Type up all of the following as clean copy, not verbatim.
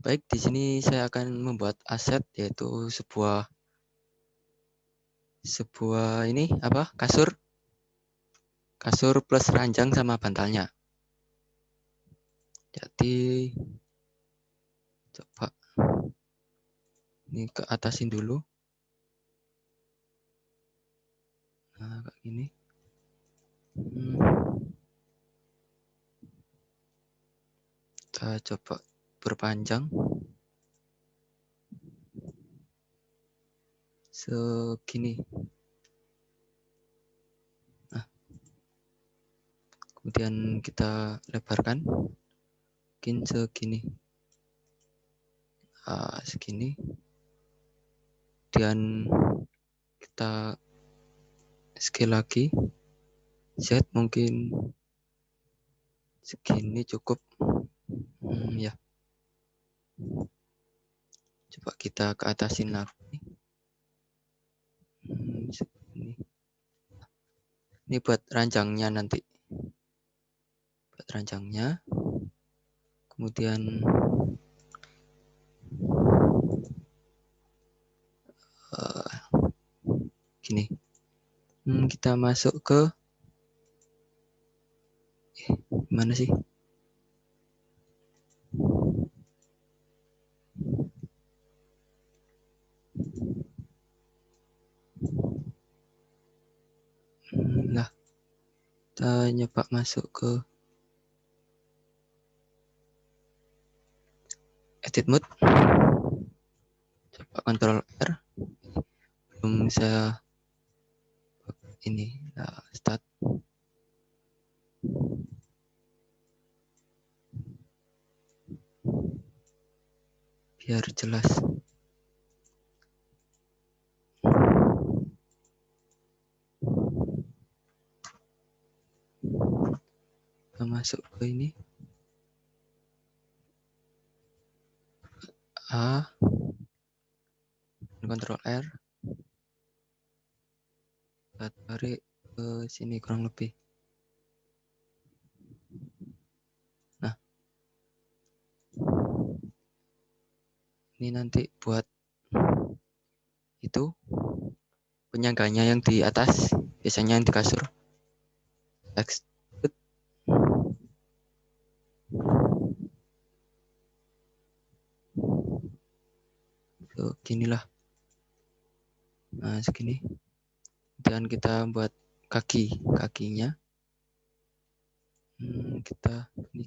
Baik, di sini saya akan membuat aset, yaitu sebuah ini apa? Kasur plus ranjang sama bantalnya. Jadi coba ini ke atasin dulu. Nah, kayak gini. Kita coba perpanjang segini. Nah, kemudian kita lebarkan mungkin segini. Segini. Dan kita scale lagi. Z mungkin segini cukup. Ya. Coba kita ke atasin lagi. Segini. Ini buat ranjangnya nanti. Buat ranjangnya. Kemudian gini. Kita masuk ke mana sih? Nah, kita nyoba masuk ke edit mode. Coba Ctrl R. Belum saya ini start. Biar jelas. Kita masuk ke ini. Ctrl R. Kita tarik ke sini kurang lebih. Nah, ini nanti buat itu penyangganya yang di atas, biasanya yang di kasur. Extrude. Beginilah. Nah, segini. Dan kita buat kakinya. Kita ini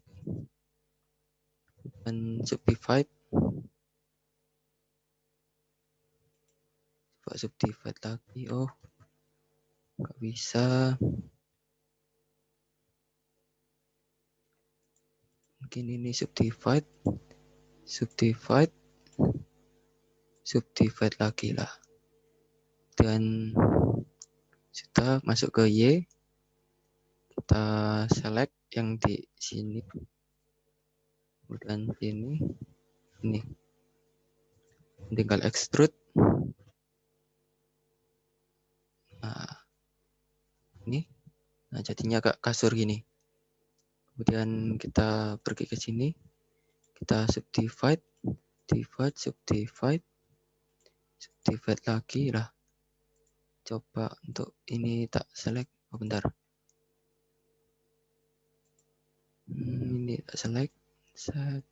dan subdivide. Coba subdivide lagi. Oh, nggak bisa. Mungkin ini subdivide lagi lah. Dan sudah masuk ke Y. Kita select yang di sini. Kemudian ini. Tinggal extrude. Nah, ini. Nah, jadinya agak kasur gini. Kemudian kita pergi ke sini. Kita subdivide lagi lah. Coba untuk ini tak select. Oh, bentar. Ini tak select. Set.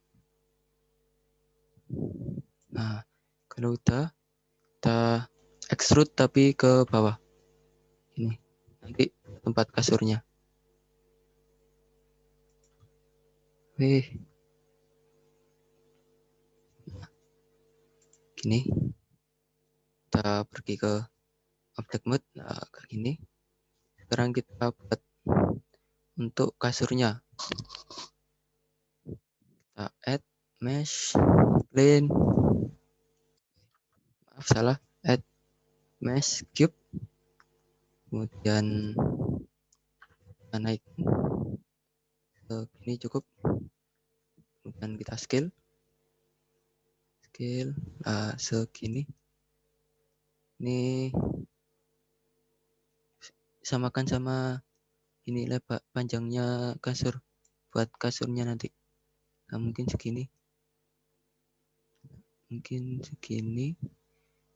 Nah, kalau udah kita extrude tapi ke bawah. Ini nanti tempat kasurnya. Gini. Kita pergi ke object mode. Nah, kayak gini. Sekarang kita buat untuk kasurnya. Kita add mesh plane. Maaf, salah. Add mesh cube. Kemudian kita naik. Ini cukup. Kemudian kita scale segini. Ini samakan sama ini lebar panjangnya kasur buat kasurnya nanti. Nah, mungkin segini. mungkin segini.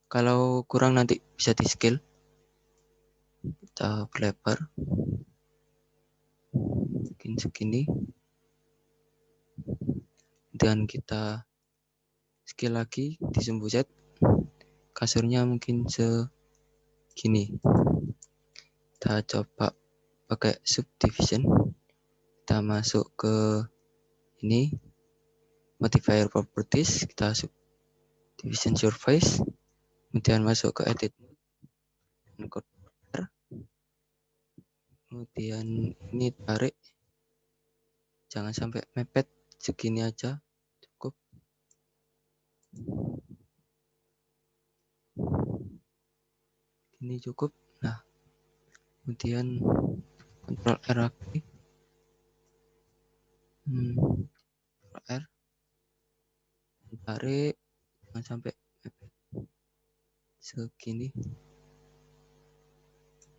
Kalau kurang nanti bisa di scale, kita perlebar mungkin segini, dan kita scale lagi di sumbu Z, kasurnya mungkin segini. Kita coba pakai subdivision, kita masuk ke ini modifier properties, kita subdivision surface, kemudian masuk ke edit mode, kemudian ini tarik, jangan sampai mepet, segini aja cukup. Ini cukup. Nah, kemudian Ctrl R lagi, Ctrl R, tarik, jangan sampai mepet, segini.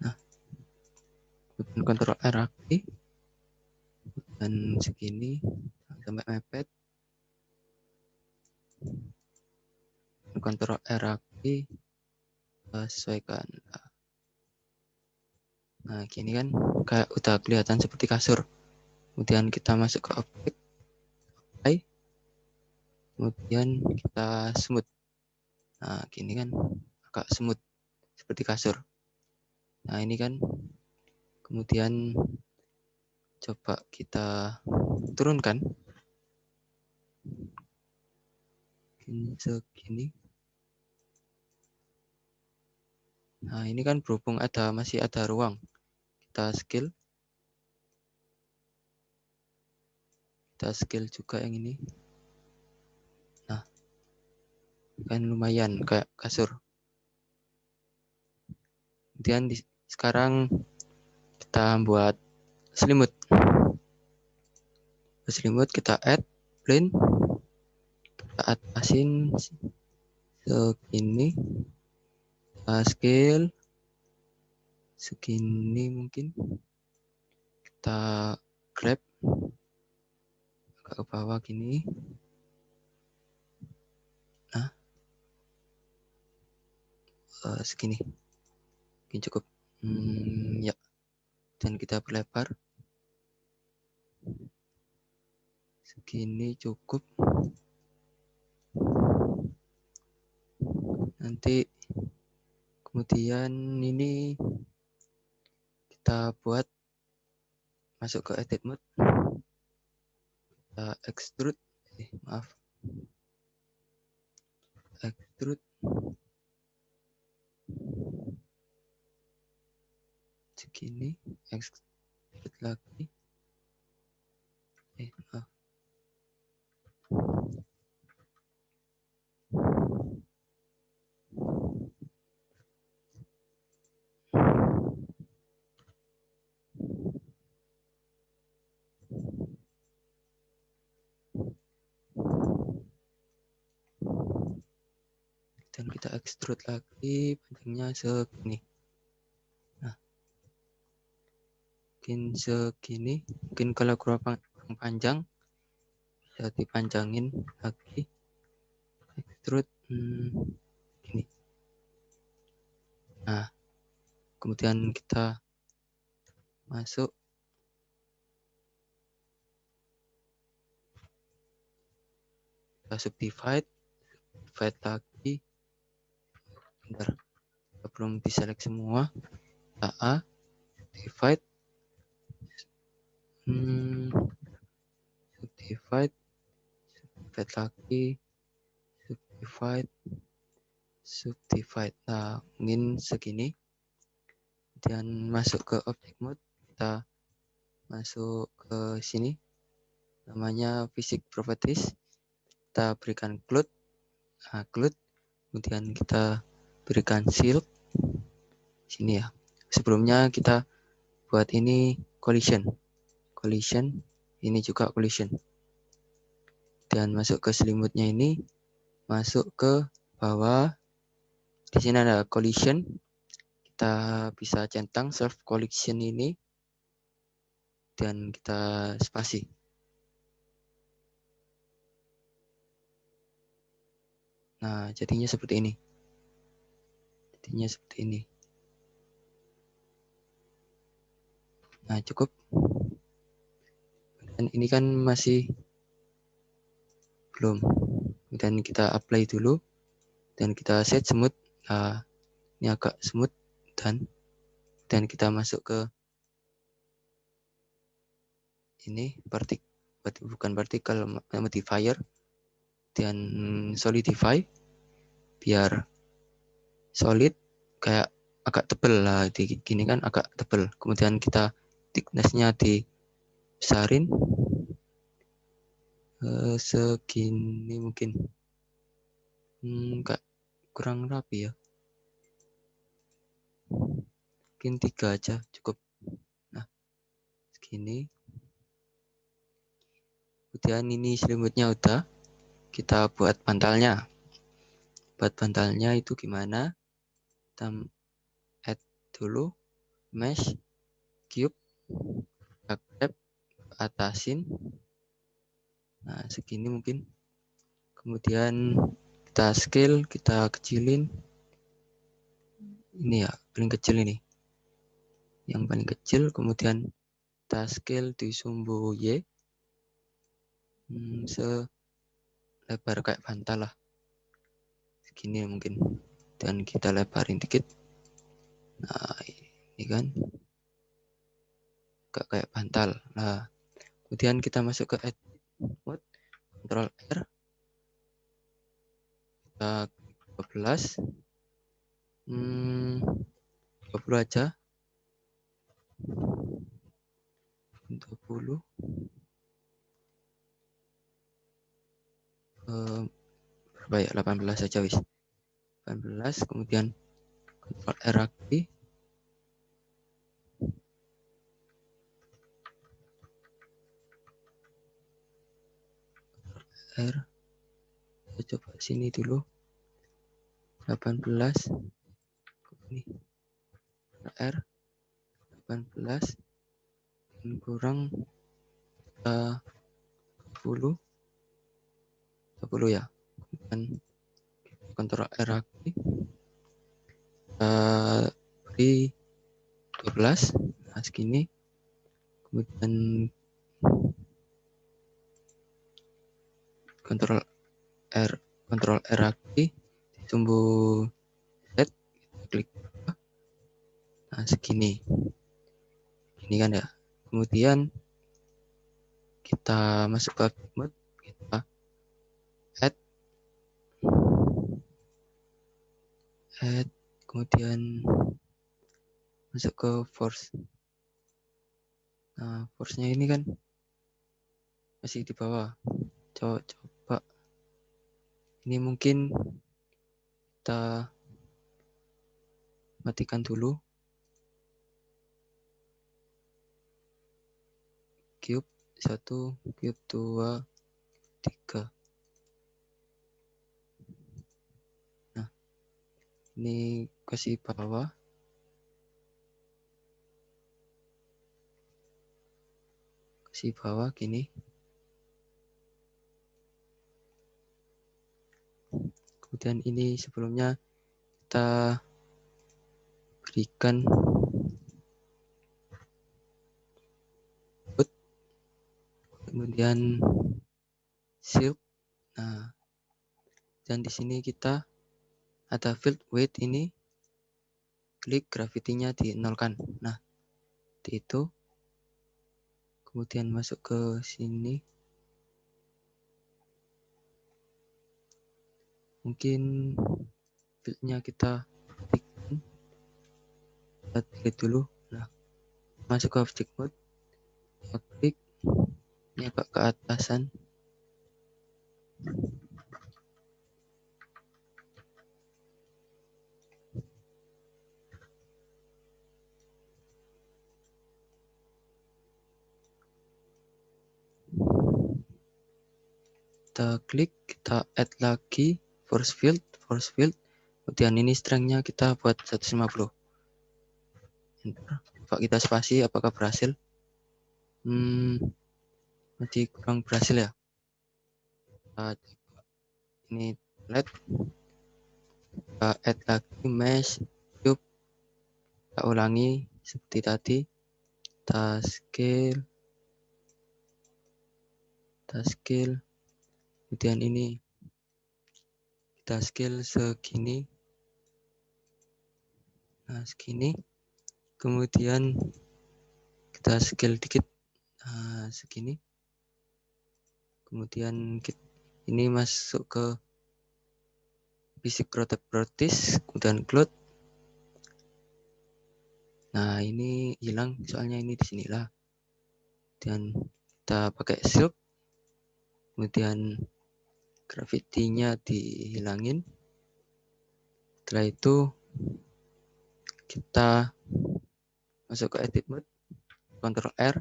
Nah, kemudian Ctrl R lagi, dan segini, jangan sampai mepet. Ctrl R lagi, sesuaikan. Nah, gini kan kayak udah kelihatan seperti kasur. Kemudian kita masuk ke objek, apply, kemudian kita smooth. Nah, gini kan agak smooth seperti kasur. Nah, ini kan kemudian coba kita turunkan segini. Nah, ini kan berhubung masih ada ruang, kita scale juga yang ini. Nah, kan lumayan kayak kasur. Kemudian sekarang kita buat selimut. Selimut kita add plane, kita atasin segini, kita scale segini, mungkin kita grab agak ke bawah gini. Nah, segini mungkin cukup. Ya, dan kita perlebar segini cukup. Nanti kemudian ini kita buat masuk ke edit mode, kita extrude, extrude segini, extrude lagi, dan kita extrude lagi, panjangnya segini. Nah, mungkin segini, mungkin kalau kurang panjang bisa dipanjangin lagi. Extrude gini. Nah, kemudian kita masuk kita subdivide lagi. Bentar, kita belum diselect semua. A divide, subdivide lagi, subdivide. Nah, mungkin segini. Dan masuk ke object mode, kita masuk ke sini, namanya physics properties, kita berikan cloud, kemudian kita berikan shield sini ya. Sebelumnya kita buat ini collision, ini juga collision, dan masuk ke selimutnya ini, masuk ke bawah. Di sini ada collision, kita bisa centang self collision ini, dan kita spasi. Nah, jadinya seperti ini. Nah, cukup. Dan ini kan masih belum. Dan kita apply dulu. Dan kita set smooth. Nah, ini agak smooth. Dan kita masuk ke ini bukan partikel modifier. Dan solidify. Biar solid kayak agak tebel lah, gini kan agak tebel. Kemudian kita thickness-nya dibesarin segini mungkin. Enggak, kurang rapi ya. Mungkin 3 aja cukup. Nah, segini. Kemudian ini selimutnya udah. Kita buat bantalnya. Buat bantalnya itu gimana? Kita add dulu mesh cube, grab, atasin. Nah, segini mungkin. Kemudian kita scale, kita kecilin. Ini ya, paling kecil ini. Yang paling kecil, kemudian kita scale di sumbu Y. Selebar kayak bantal lah. Segini mungkin. Dan kita lebarin dikit. Nah, ini kan kayak bantal. Nah, kemudian kita masuk ke edit mode, Ctrl R, kita 12, 20 aja, 20, berapa ya, 18 aja wis, 18, kemudian Ctrl R lagi, R, kita coba sini dulu, 18, ini R, 18, dan kurang 20 ya. Kemudian Ctrl R lagi, beri 12, nah segini. Kemudian Ctrl R lagi, sumbu Z, kita klik, nah segini. Ini kan ya. Kemudian kita masuk ke mode, kita add, kemudian masuk ke force. Nah, force-nya ini kan masih di bawah. Coba ini mungkin kita matikan dulu. Cube 1, cube 2, 3. Nah, ini kasih bawah. Kasih bawah gini. Kemudian ini sebelumnya kita berikan boot, kemudian silk. Nah, dan di sini kita ada field weight ini, klik gravity-nya dinolkan. Nah, itu. Kemudian masuk ke sini. Mungkin field-nya kita klik dulu. Nah, masuk ke object mode, kita klik, ini agak ke atasan. Kita klik, kita add lagi force field. Kemudian ini strength-nya kita buat 150. Enter. Coba kita spasi, apakah berhasil? Masih kurang berhasil ya. Ini select, kita add lagi mesh, cube, kita ulangi seperti tadi, kita scale, kemudian ini kita scale segini, nah segini, kemudian kita scale dikit, nah segini, kemudian ini masuk ke basic properties, kemudian cloud. Nah ini hilang soalnya ini di sinilah, dan kita pakai silk, kemudian gravity-nya dihilangin. Setelah itu kita masuk ke edit mode, Ctrl R.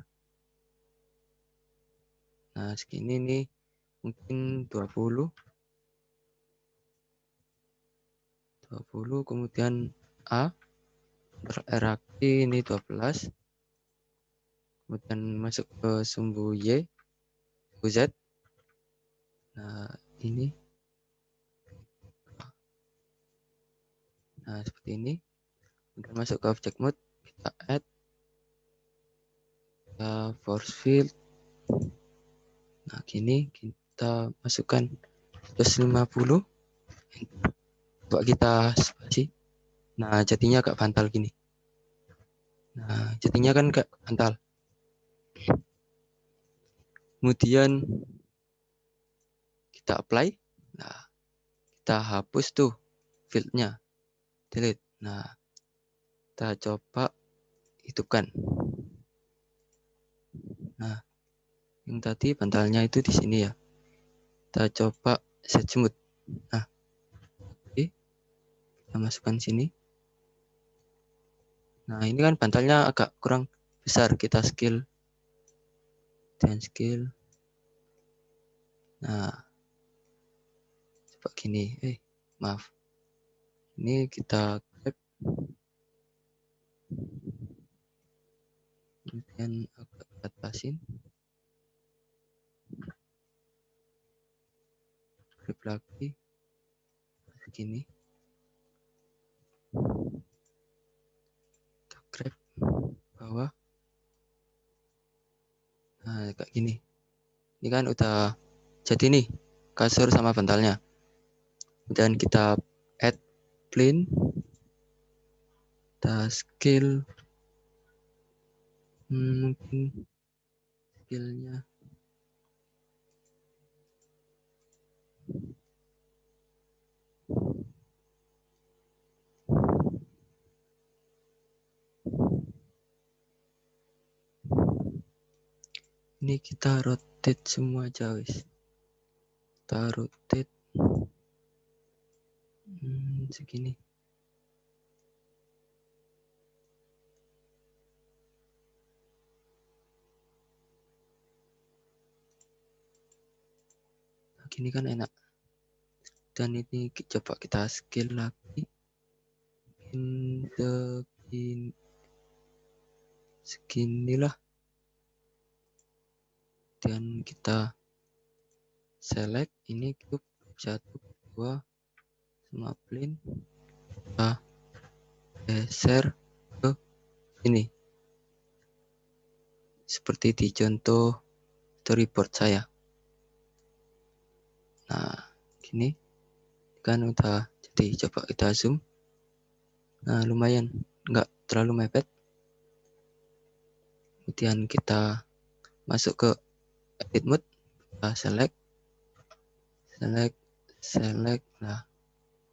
Nah segini nih, mungkin 20, kemudian A, Ctrl R lagi, ini 12, kemudian masuk ke sumbu Y, Z. Nah ini, nah seperti ini, kemudian masuk ke object mode, kita add, kita force field. Nah gini, kita masukkan 150, coba kita spasi. Nah jadinya agak bantal gini. Nah jadinya kan agak bantal. Kemudian kita apply. Nah kita hapus tuh fieldnya, delete. Nah kita coba hidupkan. Nah yang tadi bantalnya itu di sini ya. Kita coba set smooth. Nah oke, kita masukkan sini. Nah ini kan bantalnya agak kurang besar, kita scale dan scale. Nah coba gini, maaf, ini kita grab, kemudian agak batasin, grab lagi segini, kita grab bawah. Nah kayak gini, ini kan udah jadi nih kasur sama bantalnya. Kemudian kita add plane, kita scale, mungkin scale-nya ini kita rotate semua aja wis. Kita rotate segini. Nah, gini kan enak. Dan ini coba kita scale lagi. Seginilah. Dan kita select ini cube 1, 2 semua plane, kita geser ke sini seperti di contoh storyboard saya. Nah gini kan udah jadi, coba kita zoom. Nah lumayan, nggak terlalu mepet. Kemudian kita masuk ke edit mode, kita select, nah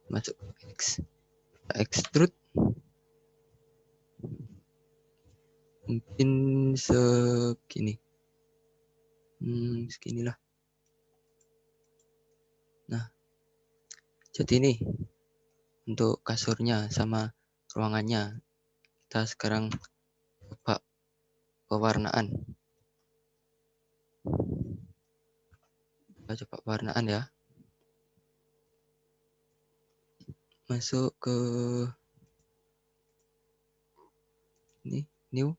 masuk ke X, kita extrude mungkin segini, seginilah. Nah jadi ini untuk kasurnya sama ruangannya. Kita sekarang coba pewarnaan. Kita coba pewarnaan ya. Masuk ke ini, new,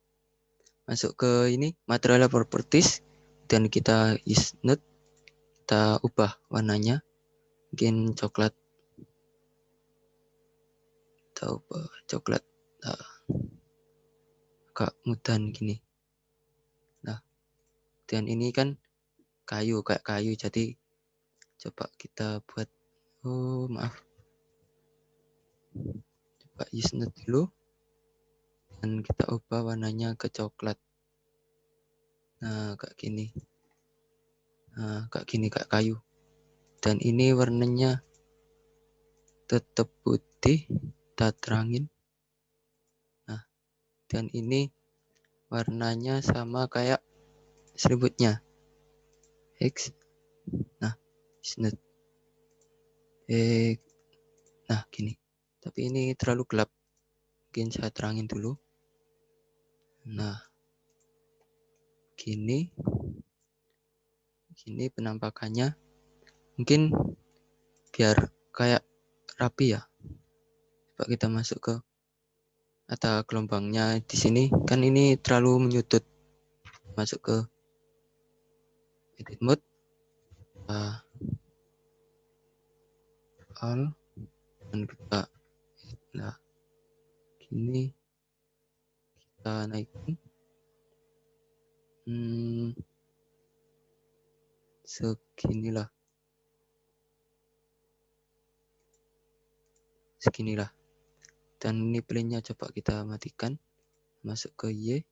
masuk ke ini material properties, dan kita use node, kita ubah warnanya. mungkin coklat atau coklat agak mudan gini. Nah, dan ini kan kayu, kayak kayu, jadi coba kita buat, maaf, coba use note dulu dan kita ubah warnanya ke coklat. Nah, kayak gini. Nah, kayak gini, kayak kayu. Dan ini warnanya tetap putih, kita terangin. Nah, dan ini warnanya sama kayak seributnya X. Nah, isn't nah gini, tapi ini terlalu gelap, mungkin saya terangin dulu. Nah, gini penampakannya, mungkin biar kayak rapi ya. Coba kita masuk ke atau gelombangnya di sini, kan ini terlalu menyudut. Masuk ke edit mode, all, dan kita, nah gini kita naikin seginilah, dan ini playnya coba kita matikan, masuk ke Y,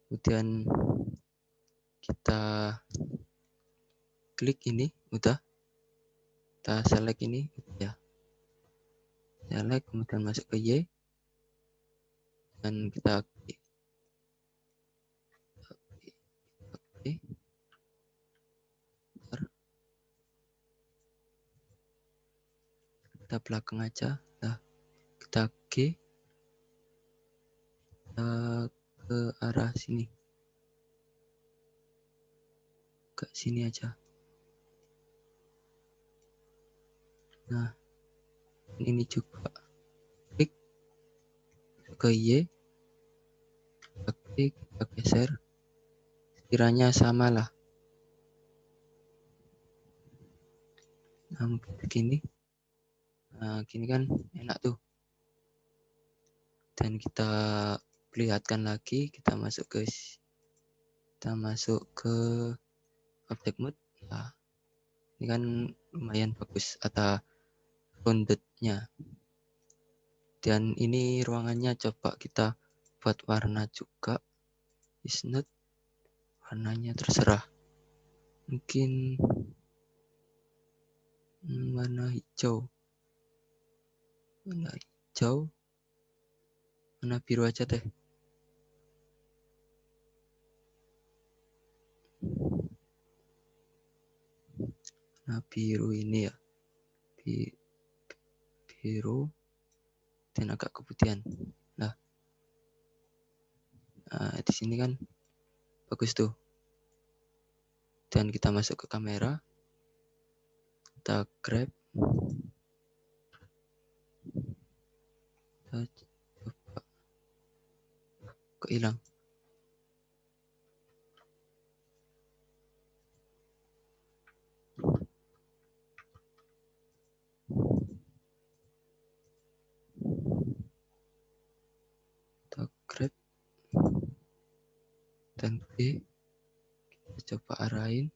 kemudian kita klik ini, udah kita select ini ya, select, kemudian masuk ke Y dan kita kita belakang aja. Nah, kita G ke arah sini, ke sini aja. Nah, ini juga klik ke Y, kita geser sekiranya sama lah. Nah, mungkin begini. Nah, gini kan enak tuh. Dan kita perlihatkan lagi, kita masuk ke object mode. Nah, ini kan lumayan bagus atau roundednya. Dan ini ruangannya coba kita buat warna juga. Is not, warnanya terserah. Mungkin warna hijau. Warna hijau. Warna biru aja deh. Nah, biru ini ya. Biru dan agak keputihan. Nah, di sini kan bagus tuh. Dan kita masuk ke kamera. Kita grab. Kita coba kehilang. Kita grab dan B, kita coba arahin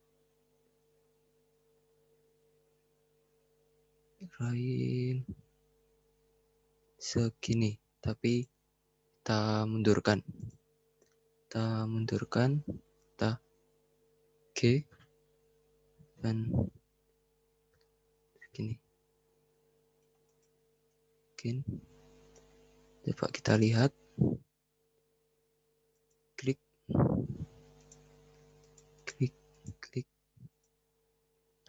segini, tapi kita mundurkan, kita G dan segini. Mungkin coba kita lihat, klik,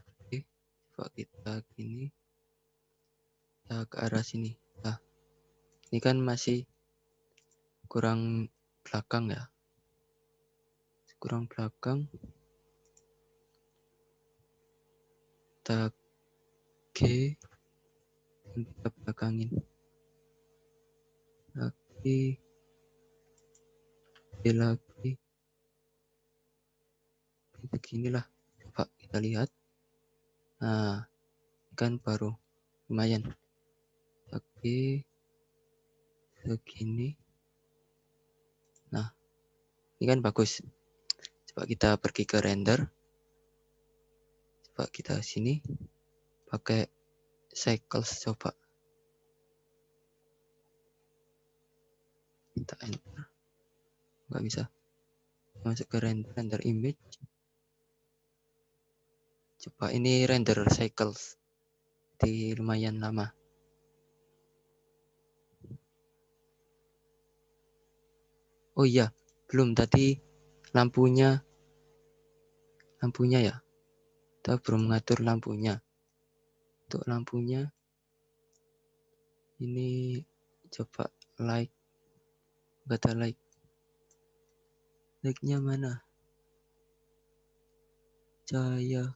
oke, coba kita gini, kita ke arah sini. Nah, ini kan masih kurang belakang ya, kita G dan kita belakangin lagi, beginilah. Coba kita lihat. Nah, kan baru lumayan. Oke, segini. Nah, ini kan bagus. Coba kita pergi ke render. Coba kita sini pakai cycles, coba kita enter, nggak bisa masuk ke render image. Coba ini render cycles di lumayan lama. Oh iya, belum tadi lampunya ya. Kita belum mengatur lampunya. Untuk lampunya ini coba light, nggak ada light. Lightnya mana? Cahaya.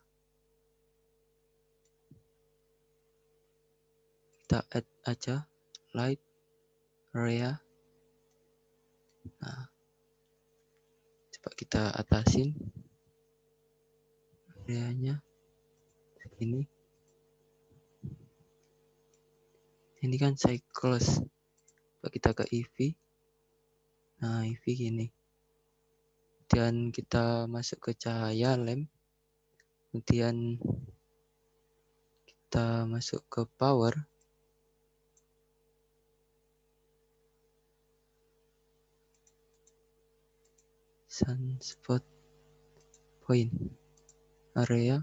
Kita add aja light area. Nah, coba kita atasin areanya ini. Ini kan cycles. Coba kita ke EV. Nah, EV gini. Kemudian kita masuk ke cahaya lamp. Kemudian kita masuk ke power. Sunspot point area.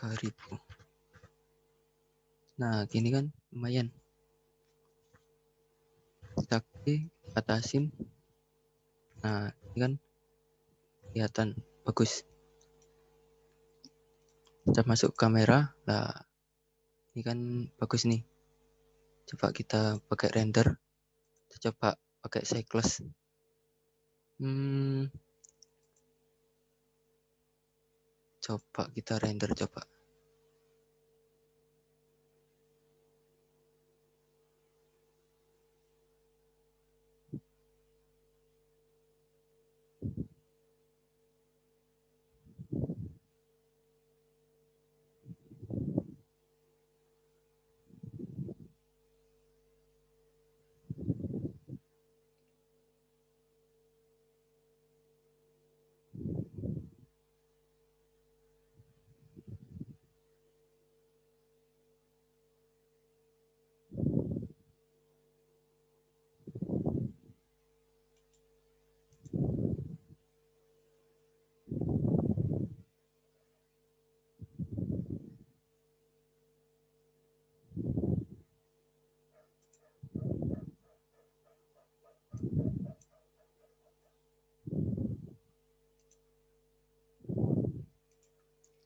Ribu. Nah, gini kan lumayan. Kita atasin. Nah, ini kan kelihatan bagus. Kita masuk kamera. Nah, ini kan bagus nih. Coba kita pakai render. Kita coba pakai cycles. Coba kita render coba.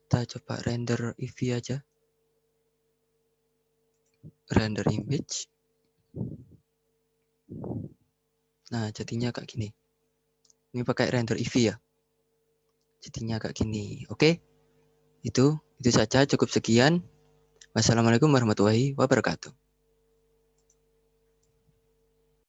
Kita coba render EV aja. Render image. Nah, jadinya kayak gini. Ini pakai render EV ya. Jadinya kayak gini. Oke. Itu saja, cukup sekian. Wassalamualaikum warahmatullahi wabarakatuh.